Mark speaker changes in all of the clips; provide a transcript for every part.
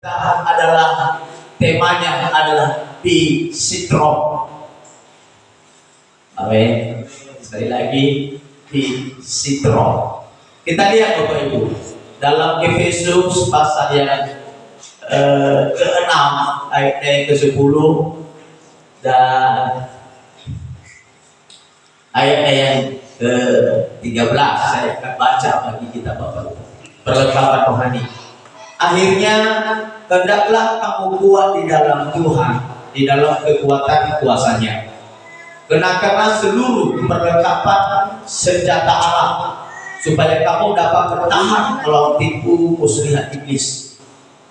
Speaker 1: adalah temanya adalah P-Sitrom. Amin. Sekali lagi P-Sitrom. Kita lihat Bapak Ibu dalam Efesus pasal yang ke-6 ayat yang ke-10 dan ayat yang ke-13. Saya akan baca bagi kita Bapak Ibu. Perlengkapan rohani. Akhirnya hendaklah kamu kuat di dalam Tuhan, di dalam kekuatan kuasanya. Kenakanlah seluruh perlengkapan senjata Allah, supaya kamu dapat bertahan melawan tipu muslihat iblis.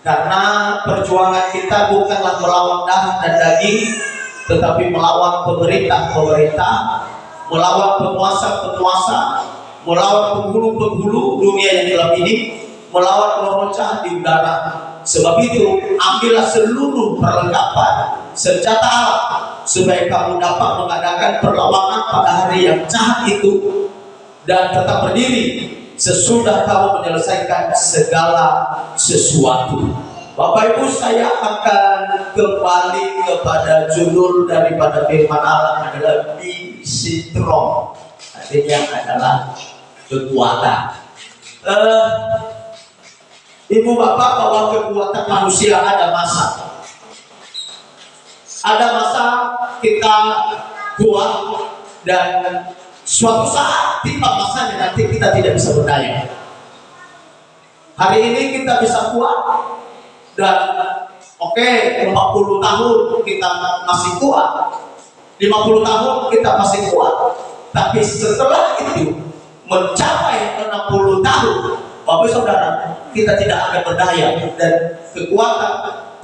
Speaker 1: Karena perjuangan kita bukanlah melawan darah dan daging, tetapi melawan pemerintah-pemerintah, melawan penguasa-penguasa, melawan penghulu-penghulu dunia yang gelap ini, melawan roh jahat di udara. Sebab itu ambillah seluruh perlengkapan senjata Allah, supaya kamu dapat mengadakan perlawanan pada hari yang jahat itu dan tetap berdiri sesudah kamu menyelesaikan segala sesuatu. Bapak Ibu, saya akan kembali kepada judul daripada firman Allah adalah P-Sitrom, artinya adalah kekuatan. Ibu bapak, bahwa kekuatan manusia ada masa. Ada masa kita kuat dan suatu saat tiba masanya nanti kita tidak bisa berdaya. Hari ini kita bisa kuat dan oke, 40 tahun kita masih kuat, 50 tahun kita masih kuat. Tapi setelah itu mencapai 60 tahun, Bapak Saudara, kita tidak akan berdaya dan kekuatan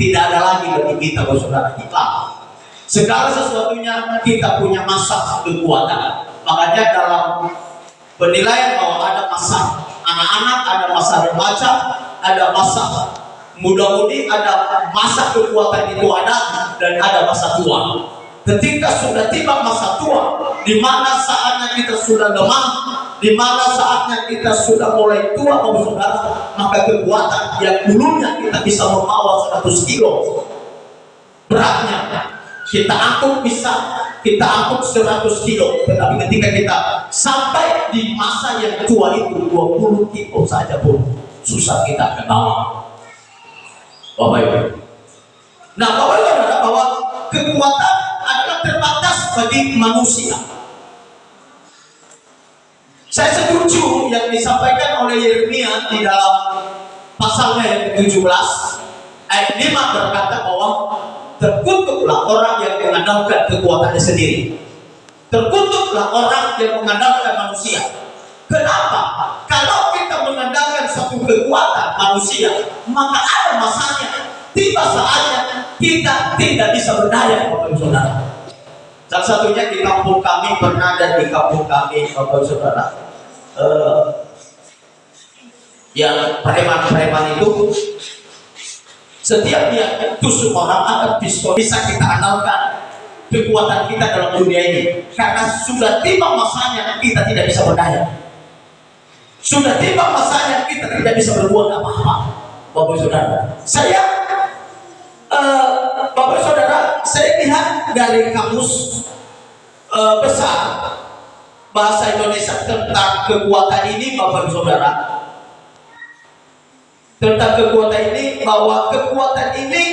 Speaker 1: tidak ada lagi bagi kita, Bapak Saudara. Hilang. Segala sesuatunya kita punya masa kekuatan. Makanya dalam penilaian bahwa ada masa anak-anak, ada masa remaja, ada masa muda-mudi, ada masa kekuatan itu ada, dan ada masa tua. Ketika sudah tiba masa tua, di mana saatnya kita sudah lemah, di mana saatnya kita sudah mulai tua, Bapak Saudara, maka kekuatan yang dulunya kita bisa membawa 100 kilo beratnya, kita angkut kita angkut 100 kilo, tetapi ketika kita sampai di masa yang tua itu 20 kilo saja pun susah kita akan bawa. Bapak Ibu. Nah, Bapak Ibu adalah bahwa kekuatan adalah terbatas bagi manusia. Saya setuju yang disampaikan oleh Yeremia di dalam pasalnya yang ke-17 ayat 5 berkata bahwa terkutuklah orang yang mengandalkan kekuatannya sendiri. Terkutuklah orang yang mengandalkan manusia. Kenapa? Kalau kita mengandalkan satu kekuatan manusia, maka ada masanya, tiba saatnya kita tidak bisa berdaya, Bapak Saudara. Salah satunya di kampung kami, pernah ada di kampung kami, Bapak Saudara, yang preman-preman itu setiap dia tusuk orang ada pistol, bisa kita andalkan kekuatan kita dalam dunia ini, karena sudah tiba masanya kita tidak bisa berdaya, sudah tiba masanya kita tidak bisa berbuat apa-apa. Bapak Saudara, Bapak Saudara, saya lihat dari kamus besar bahasa Indonesia tentang kekuatan ini, Bapak Saudara, tentang kekuatan ini, bahwa kekuatan ini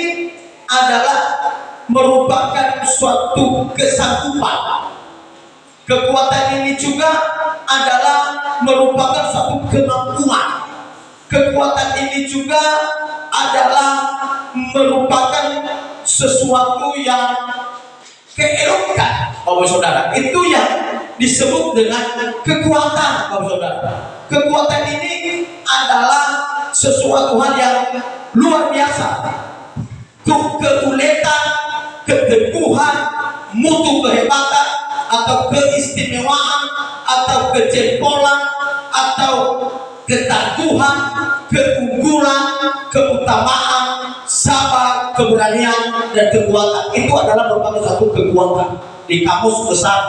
Speaker 1: adalah merupakan suatu kesanggupan. Kekuatan ini juga adalah merupakan suatu kemampuan. Kekuatan ini juga adalah merupakan sesuatu yang keelokan, Bapak Saudara. Itu yang disebut dengan kekuatan, Bapak Saudara. Kekuatan ini adalah sesuatu hal yang luar biasa. Keuletan, keteguhan, mutu kehebatan, atau keistimewaan, atau kejempolan, atau ketangguhan, keunggulan, keutamaan, sabar, keberanian, dan kekuatan. Itu adalah merupakan satu kekuatan di kamus besar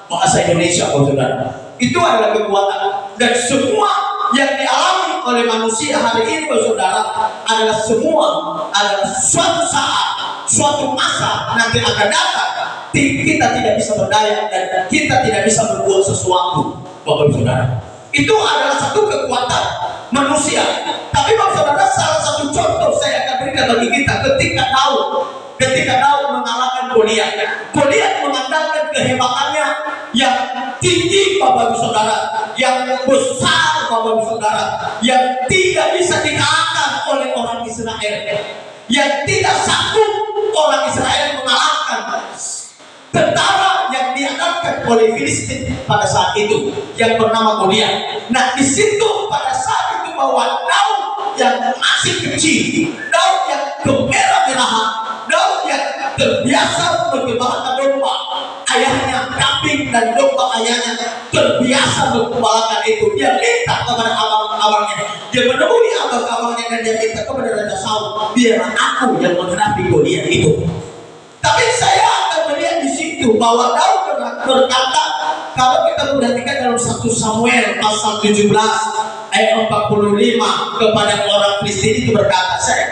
Speaker 1: bahasa Indonesia, Bapak Saudara. Itu adalah kekuatan, dan semua yang dialami oleh manusia hari ini, saudara, adalah suatu saat, suatu masa nanti akan datang. Kita tidak bisa berdaya dan kita tidak bisa berbuat sesuatu, Bapak Ibu Saudara. Itu adalah satu kekuatan manusia. Tapi Bapak Saudara, salah satu contoh saya akan berikan bagi kita ketika Daud mengalahkan Goliat. Goliat mengandalkan kehebatannya yang tinggi, Bapak Ibu Saudara, yang besar, Bapak Ibu Saudara, yang tidak bisa dikalahkan oleh orang Israel, yang tidak sanggup orang Israel mengalahkan tentara yang dihadapkan oleh Filistin pada saat itu yang bernama Goliat. Nah, di situ pada saat itu bahwa Daud yang masih kecil, Daud yang kemerah-merahan, Daud yang terbiasa menggembalakan domba ayahnya, kambing dan domba ayahnya, terbiasa menggembalakan itu. Dia minta kepada abang-abangnya, dia menemui abang-abangnya dan dia minta kepada Raja Saul, biarlah aku yang menghadapi Goliat itu. Tapi saya akan melihat di situ bahwa Daud berkata, kalau kita perhatikan dalam 1 Samuel pasal 17 ayat 45, kepada orang Filistin itu berkata, saya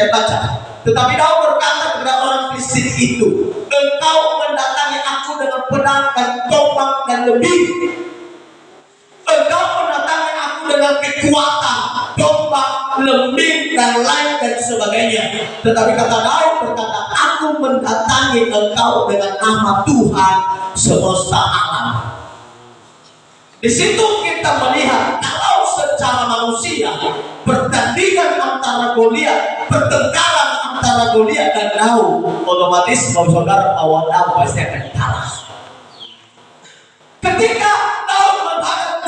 Speaker 1: baca. Tetapi Daud berkata kepada orang Filistin itu, engkau mendatangi aku dengan pedang dan tombak dan lebih. Engkau mendatangi aku dengan kekuatan, tombak, lembing dan lain dan sebagainya. Tetapi kata Daud berkata, aku mendatangi engkau dengan nama Tuhan semesta alam. Di situ kita melihat kalau secara manusia pertandingan antara Goliat, pertengkaran antara Goliat dan Daud, otomatis kalau saudara bahwa Daud pasti akan kalah. Ketika Daud menghadap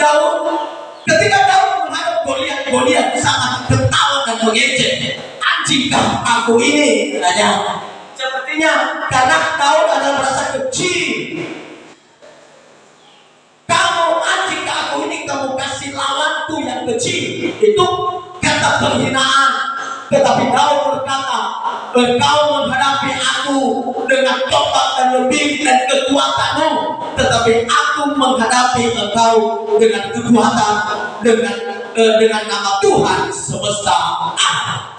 Speaker 1: Goliat sangat ketawa dan mengejek. Anjingkah aku ini? Katanya. Sepertinya karena Daud adalah merasa kecil. Anjingkah aku ini, kamu kasih lawanku yang kecil. Itu kata penghinaan. Tetapi Daud berkata, engkau menghadapi aku dengan tombak dan lebih dan kekuatanmu, tetapi aku menghadapi engkau dengan kekuatan, dengan nama Tuhan semesta alam.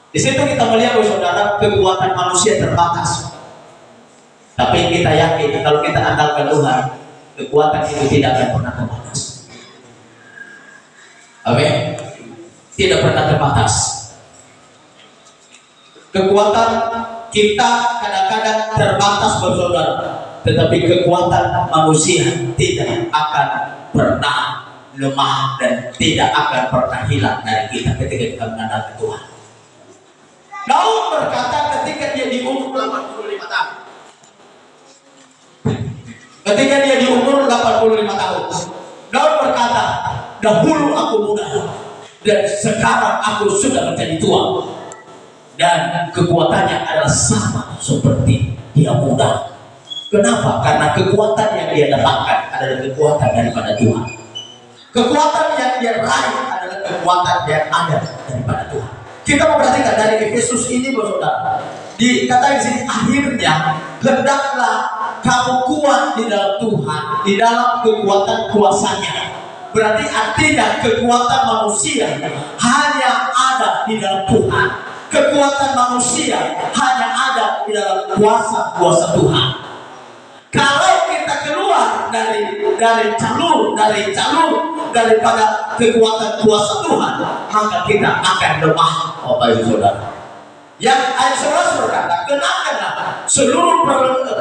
Speaker 1: Di situ kita melihat, saudara, kekuatan manusia terbatas. Tapi kita yakin kalau kita andalkan Tuhan, kekuatan itu tidak akan pernah terbatas. Amin. Tidak pernah terbatas. Kekuatan kita kadang-kadang terbatas, saudara, tetapi kekuatan manusia tidak akan pernah lemah dan tidak akan pernah hilang dari kita ketika kita mengandalkan Tuhan. Daud berkata ketika dia di umur 85 tahun. Ketika dia di umur 85 tahun, Daud berkata, dahulu aku muda dan sekarang aku sudah menjadi tua, dan kekuatannya adalah sama seperti dia muda. Kenapa? Karena kekuatan yang dia dapatkan adalah kekuatan daripada Tuhan. Kekuatan yang dia raih adalah kekuatan yang ada daripada Tuhan. Kita memperhatikan dari Efesus ini, saudara, dikatakan di sini, akhirnya hendaklah kamu kuat di dalam Tuhan, di dalam kekuatan kuasanya. Berarti artinya kekuatan manusia hanya ada di dalam Tuhan. Kekuatan manusia hanya ada di dalam kuasa Tuhan. Kalau kita keluar dari jalur daripada kekuatan kuasa Tuhan, maka kita akan lemah, Bapak Ibu Saudara. Yang ayat 11 berkata, kenakanlah seluruh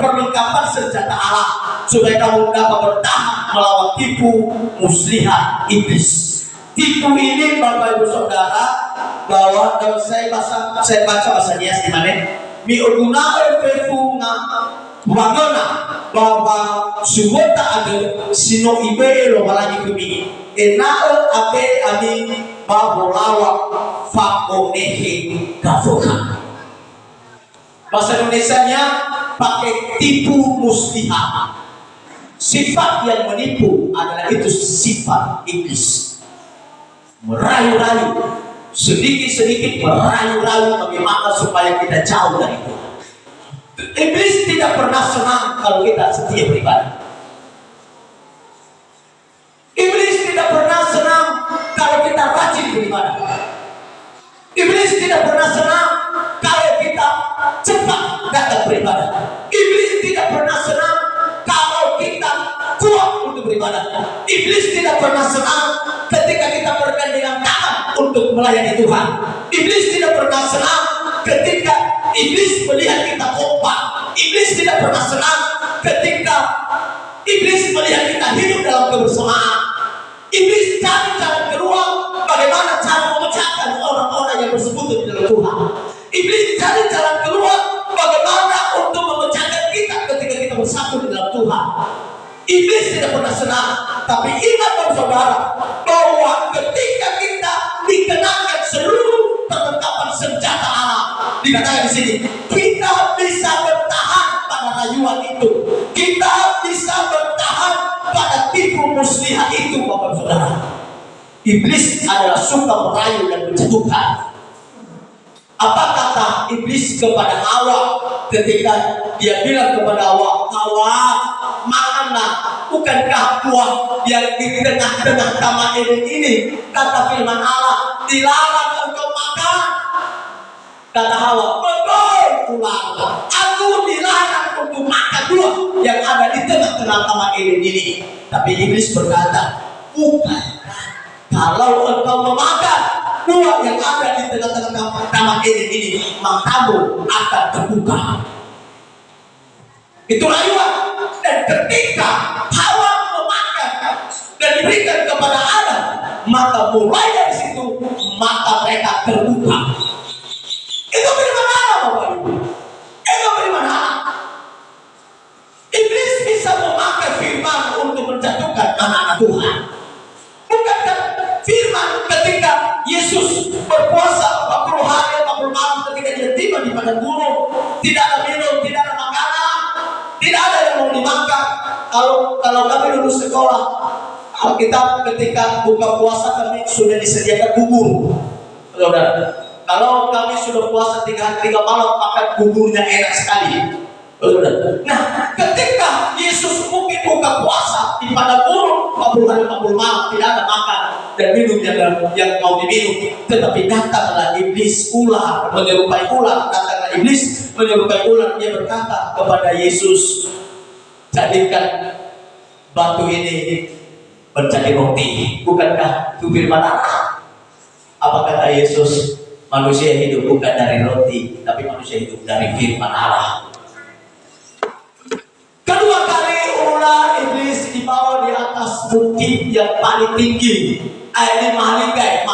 Speaker 1: perlengkapan senjata Allah supaya kamu dapat bertahan melawan tipu muslihat iblis. Tipu ini, Bapak Ibu Saudara, bahwa kalau saya baca bahasa Nias di mana? Mi orguna pefunga wangona bahwa sumota ada sino ibe lo malagi kumi. Enao abe ami babolawa faonehe kafoka. Bahasa Indonesianya pakai tipu muslihat. Sifat yang menipu adalah itu sifat iblis. Merayu-rayu, sedikit-sedikit merayu-rayu bagaimana supaya kita jauh dari Tuhan. Iblis tidak pernah senang kalau kita setia beribadah. Iblis tidak pernah senang beribadah. Iblis tidak pernah senang kalau kita cepat datang beribadah. Iblis tidak pernah senang kalau kita kuat untuk beribadah. Iblis tidak pernah senang ketika kita bergandengan tangan untuk melayani Tuhan. Iblis tidak pernah senang ketika iblis melihat kita kompak. Iblis tidak pernah senang ketika iblis melihat kita hidup dalam kebersamaan. Iblis cari cara keluar bagaimana cara memecahkan orang-orang yang bersekutu di dalam Tuhan. Iblis cari cara keluar bagaimana untuk memecahkan kita ketika kita bersatu di dalam Tuhan. Iblis tidak pernah senang, tapi ingat saudara bahwa ketika kita dikenakan seluruh perlengkapan senjata Allah, dikatakan di sini, kita bisa bertahan pada rayuan itu. Kita bisa bertahan pada tipu muslihat itu, Bapak Saudara. Iblis adalah suka merayu dan menjatuhkan. Apa kata iblis kepada Hawa ketika dia bilang kepada Hawa, Hawa, makanlah, bukankah buah yang di tengah-tengah taman Eden ini, kata firman Allah, dilarang engkau makan. Kata Hawa, betul ular, aku dilarang untuk makan buah yang ada di tengah-tengah taman Eden ini. Tapi iblis berkata, bukankah kalau engkau memakan buah yang ada di tengah-tengah taman Eden ini, matamu akan terbuka. Itu rayuan. Dan ketika Hawa memakan dan diberikan kepada Adam, maka mulai dari situ mata mereka terbuka. Itu firman Allah, Bapak Ibu. Itu firman Allah. Iblis bisa memakai firman untuk menjatuhkan anak-anak Tuhan. Bukankah firman ketika Yesus berpuasa 40 hari 40 malam ketika dia tiba di padang gurun, tidak ada minum, tidak ada makanan, tidak ada yang mau dimakan. Kalau kami dulu sekolah Alkitab, ketika buka puasa kami sudah disediakan bubur. Saudara, kalau kami sudah puasa 3 hari 3 malam, maka buburnya enak sekali. Nah, ketika Yesus mungkin buka puasa di padang gurun 40 hari 40 malam, tidak ada makan dan minum yang mau diminum, tetapi datanglah iblis, ular menyerupai ular, datanglah iblis menyerupai ular. Dia berkata kepada Yesus, jadikan batu ini menjadi roti. Bukankah itu firman Allah? Apa kata Yesus? Manusia hidup bukan dari roti, tapi manusia hidup dari firman Allah. Kedua kali ular iblis dibawa di atas bukit yang paling tinggi, ini Mahligai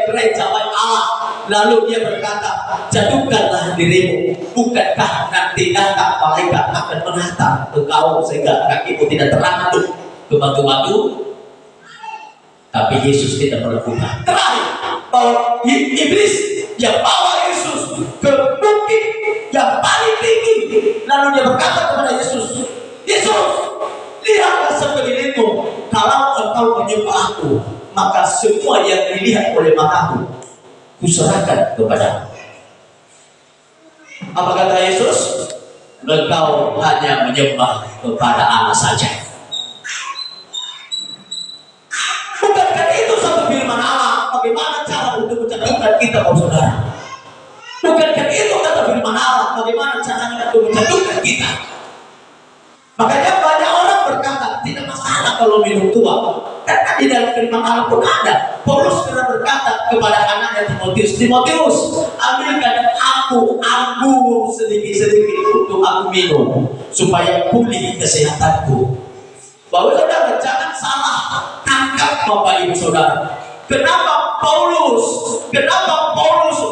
Speaker 1: gereja baik Allah. Lalu dia berkata, jatuhkanlah dirimu, bukankah nanti datang malaikat akan menatang engkau sehingga kakimu tidak terangkat ke batu-batu. Tapi Yesus tidak melakukan. Terakhir, bahwa iblis yang bawa Yesus ke bukit yang paling tinggi, lalu dia berkata kepada Yesus, Yesus, lihatlah sekelilingmu, kalau engkau menyembah aku, maka semua yang dilihat oleh mataku kuserahkan kepadamu. Apa kata Yesus? Engkau hanya menyembah kepada Allah saja. Bukankah itu satu firman Allah? Bagaimana cara untuk menjatuhkan kita, saudara? Bukankah itu kata firman Allah? Bagaimana caranya untuk menjatuhkan kita? Makanya banyak orang berkata, tidak masalah kalau minum tua. Karena di dalam firman Allah pun ada. Paulus pernah berkata kepada anaknya Timotius, Timotius, ambilkan aku anggur sedikit-sedikit untuk aku minum, supaya pulih kesehatanku. Bahwa saudara, jangan salah tangkap Bapak Ibu Saudara. Kenapa Paulus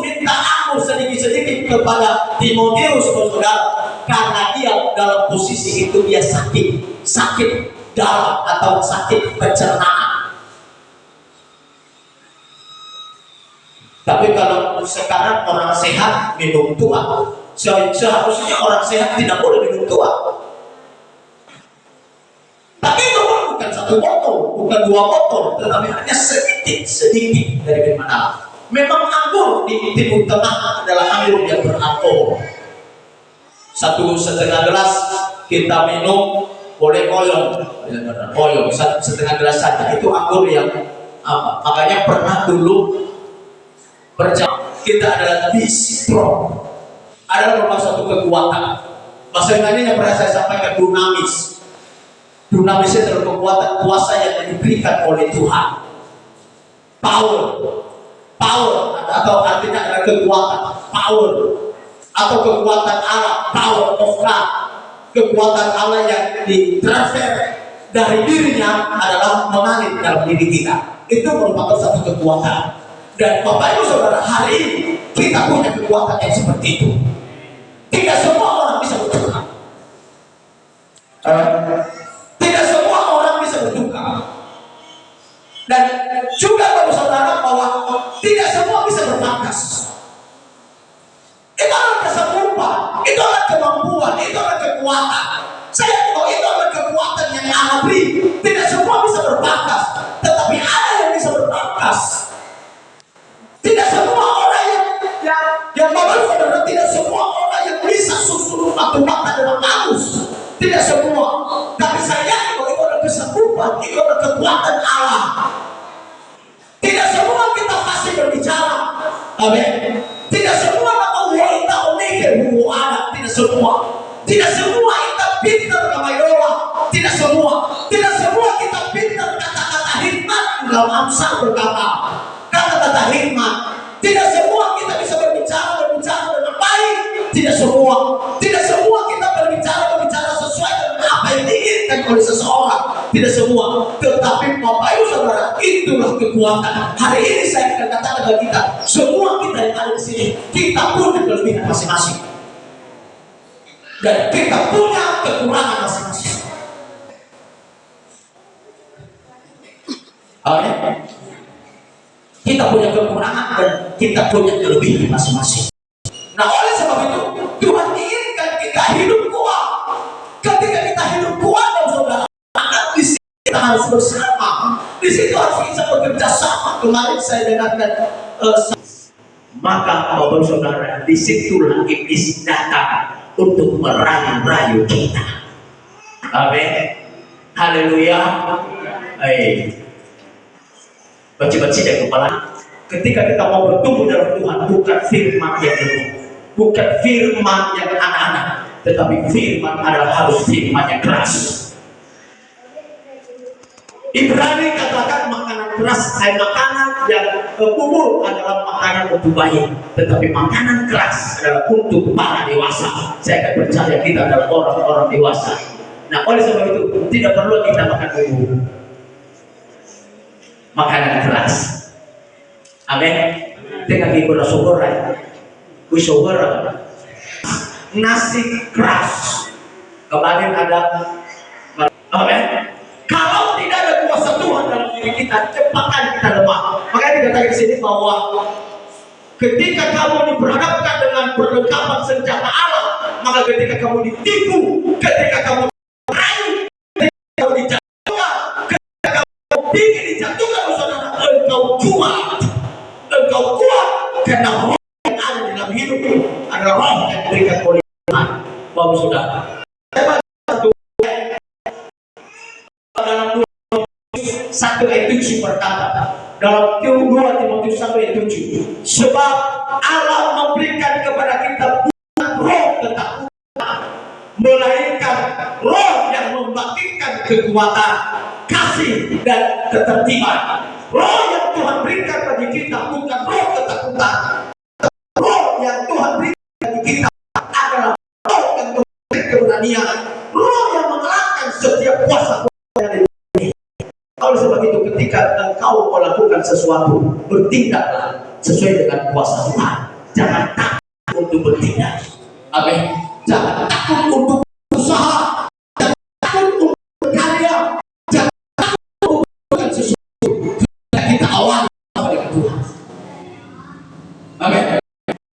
Speaker 1: minta anggur sedikit-sedikit kepada Timotius, saudara? Karena dia dalam posisi itu dia sakit dalam atau sakit pencernaan. Tapi kalau sekarang orang sehat minum tua, seharusnya orang sehat tidak boleh minum tua. Tapi itu bukan 1 botol, bukan 2 botol, tetapi hanya sedikit dari firman Allah. Memang anggur di Timur Tengah adalah anggur yang beralkohol. 1,5 gelas kita minum boleh koyong, setengah gelas saja itu anggur yang apa? Makanya pernah dulu percaya kita adalah disipro, adalah merupakan satu kekuatan. Bahasa Yunani yang pernah saya sampaikan dunamis. Dunamis itu adalah kekuatan kuasa yang diberikan oleh Tuhan. Power, power atau artinya adalah kekuatan, power atau kekuatan Allah, power of God. Kekuatan Allah yang ditransfer dari dirinya adalah mengalir dalam diri kita. Itu merupakan satu kekuatan. Dan Bapak Ibu Saudara, hari ini kita punya kekuatan yang seperti itu. Tidak semua orang bisa bertukar. Tidak semua orang bisa bertukar. Dan juga Bapak Saudara bahwa tidak semua bisa berpangkas. Itu adalah kesempurnaan, itu adalah kemampuan, itu adalah kekuatan. Saya tahu itu adalah kekuatan yang Allah beri. Tidak semua bisa berpangkas, tetapi ada yang bisa berpangkas. Tidak semua orang yang Bapak Saudara, tidak semua orang yang bisa susun batu-bata dengan halus. Tidak semua. Tapi saya yakin bahwa itu adalah kesempurnaan, itu adalah kekuatan Allah. Tidak semua kita pasti berbicara. Amin. Tidak semua kita unik ada. Tidak semua. Tidak semua kita pintar kamayola. Tidak semua. Tidak semua kita pintar kata-kata hikmat dalam Amsal berkata. Kata-kata hikmat. Tidak semua kita bisa berbicara dengan baik. Tidak semua. Tidak semua kita berbicara sesuai dengan apa yang diinginkan oleh seseorang. Tidak semua. Tetapi Bapak Ibu Saudara, itulah kekuatan. Hari ini saya akan katakan kepada kita, semua kita yang ada di sini, kita punya kelebihan masing-masing. Dan kita punya kekurangan masing-masing. Amin. Kita punya kekurangan dan kita punya kelebihan masing-masing. Nah, oleh sebab itu Tuhan inginkan kita hidup kuat. Ketika kita hidup kuat, saudara, di situ kita harus bersama. Di situ harus kita bekerja sama. Kemarin saya dengarkan maka Bapak Saudara, disitulah iblis datang untuk merayu-rayu kita. Amin. Haleluya. Baca-baca dari kepala. Ketika kita mau bertumbuh dalam Tuhan, bukan firman yang lemah, bukan firman yang anak-anak, tetapi firman adalah harus firman yang keras. Ibrani katakan makanan keras, makanan yang bubur adalah makanan untuk bayi, tetapi makanan keras adalah untuk para dewasa. Saya akan percaya kita adalah orang-orang dewasa. Nah, oleh sebab itu tidak perlu kita makan bubur, makanan keras. Amin. Dengan ibu rasugora, wisogora, nasi keras. Kemarin ada, amin. Kalau tidak ada kuasa Tuhan dalam diri kita, cepat kita lemah. Makanya dikatakan di sini bahwa ketika kamu diperhadapkan dengan perlengkapan senjata Allah, maka ketika kamu ditipu, ketika kamu merayu, ketika kamu dijatuhkan, ketika kamu ingin dijatuhkan, saudara, engkau kuat, karena roh yang ada dalam hidup adalah roh yang diberikan oleh Tuhan. Bapak Saudara, dalam 1 ayat 7 berkata, dalam 2 Timotius 1 ayat 7, sebab Allah memberikan kepada kita bukan roh ketakutan, melainkan roh yang membangkitkan kekuatan, kasih dan ketertiban. Roh yang Tuhan berikan bagi kita bukan roh ketakutan. Roh yang Tuhan berikan bagi kita adalah roh yang memberikan keberanian, roh yang mengalahkan setiap kuasa. Oleh sebab itu ketika engkau melakukan sesuatu, bertindaklah sesuai dengan kuasa Tuhan. Jangan takut untuk bertindak. Amin. Jangan takut untuk berusaha. Jangan takut untuk berkarya. Jangan takut untuk melakukan sesuatu. Kita awali dengan Tuhan. Amin.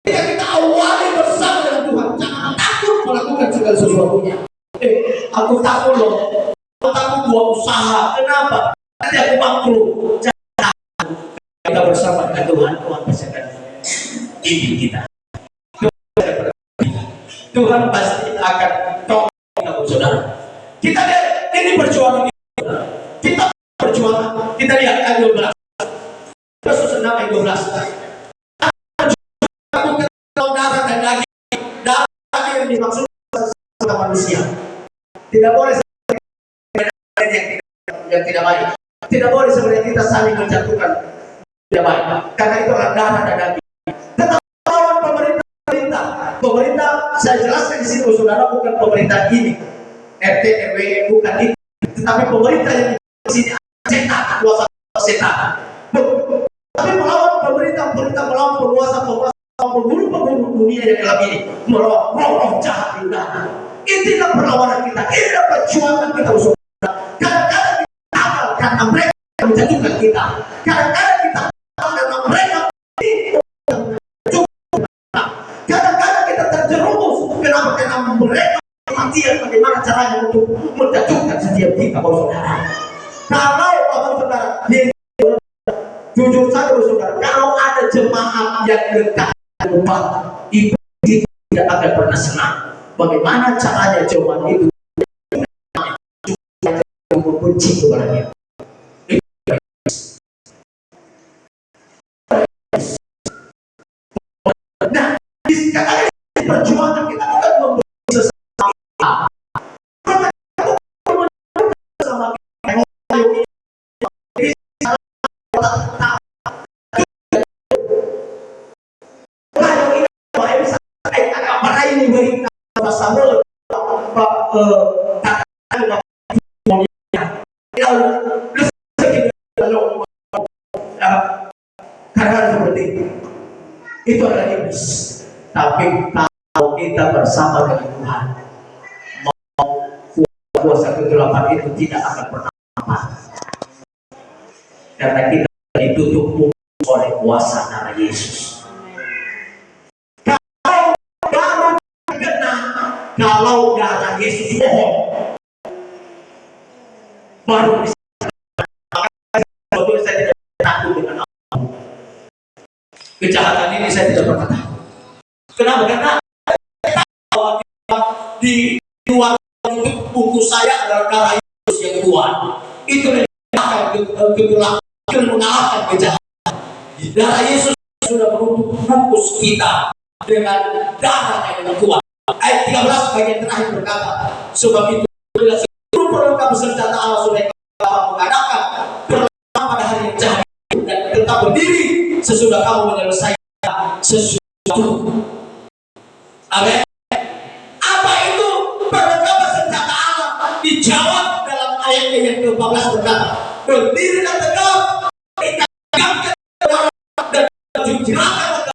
Speaker 1: Ketika kita awali bersama dengan Tuhan, jangan takut melakukan segala sesuatunya. Aku takut loh. Aku buat usaha, kenapa? Nanti aku bangkrut. Jangan kita bersama dengan Tuhan, Tuhan pasti akan pimpin kita. Tuhan pasti akan tolong kita, saudara. Kita lihat ini perjuangan kita berjuang. Kita lihat ayat 12. dimaksud manusia. Tidak boleh yang tidak baik. Tidak boleh sebenarnya kita saling menjatuhkan tidak baik. Karena itu adalah darah dan daging. Tetap lawan pemerintah. Saya jelaskan di sini, saudara, bukan pemerintah ini, RT RW, bukan itu, tetapi pemerintah yang di sini setan, kuasa setan. Tapi melawan pemerintah melawan penguasa pembunuh dunia yang gelap ini, melawan roh jahat di udara. Inilah perlawanan kita, inilah perjuangan kita, saudara. Kadang-kadang kita gagal karena mereka menjatuhkan kita. Kadang-kadang kita gagal karena mereka kadang-kadang kita terjerumus. Kenapa? Karena mereka matian bagaimana caranya untuk menjatuhkan setiap kita, saudara. Kalau saudara, jujur saja, saudara, kalau ada jemaat yang dekat dengan itu tidak akan pernah senang. Bagaimana caranya jemaat itu membenci kepadanya? Nah, sekarang perjuangan kita akan membenci sesama kita. Karena seperti itu adalah iblis. Tapi kalau kita bersama dengan Tuhan, mau kuasa kegelapan itu tidak akan pernah apa, karena kita ditutup oleh kuasa darah Yesus. Kalau darah Yesus bohong, baru bisa. Saya tidak takut dengan Allah. Kejahatan ini saya tidak pernah takut. Kenapa? Karena di luar bungkus saya adalah darah Yesus yang kuat. Itu mengalahkan kegelapan, mengalahkan kejahatan. Darah Yesus sudah menutup bungkus kita dengan darah yang kuat. Ayat 13 bagian terakhir berkata, sebab itu bila seluruh perlengkapan senjata Allah sudah mengadakan perang pada hari yang jahat dan tetap berdiri sesudah kamu menyelesaikan sesuatu. Amin. Apa itu perlengkapan senjata Allah? Dijawab dalam ayat yang ke-14 berkata, berdiri dan tegap, tegakkan dan jelaskan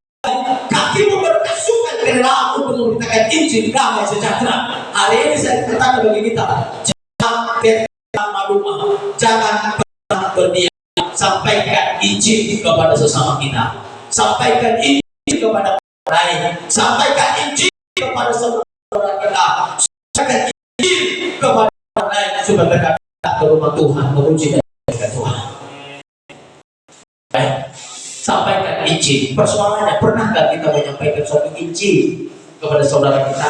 Speaker 1: kakimu berkasukan kerelaan untuk memberitakan Injil damai sejahtera. Hari ini saya berkata bagi kita, jangan madumah, jangan pernah berdiam. Sampaikan Injil kepada sesama kita, sampaikan Injil kepada orang lain, sampaikan Injil kepada saudara kita, sampaikan Injil kepada orang lain supaya mereka datang ke rumah Tuhan, memuji dan menjaga Tuhan. Sampaikan Injil. Persoalannya, pernahkah kita menyampaikan suatu Injil kepada saudara kita?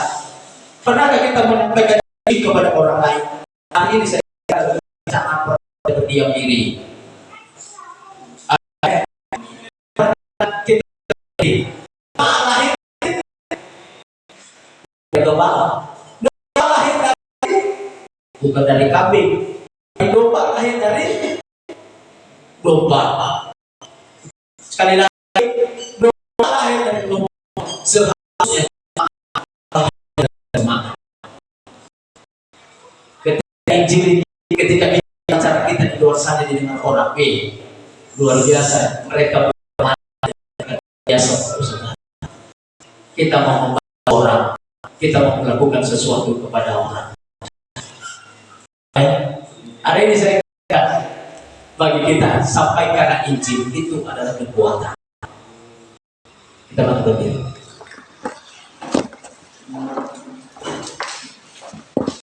Speaker 1: Pernahkah kita menyampaikan Injil kepada orang lain? Hari ini saya sangat berdiam diri. Kita lahir dari kepala, lahir dari bukan dari kambing. Domba lahir dari domba. Sekali lagi, domba lahir dari domba. Seharusnya semangat. Ketika Injil ini, ketika bicara kita di luar sana dengan orang luar biasa, mereka biasa. Kita mau membantu orang, kita mau melakukan sesuatu kepada orang. Hari ini saya katakan bagi kita, sampaikan Injil itu adalah kekuatan. Kita berdiri.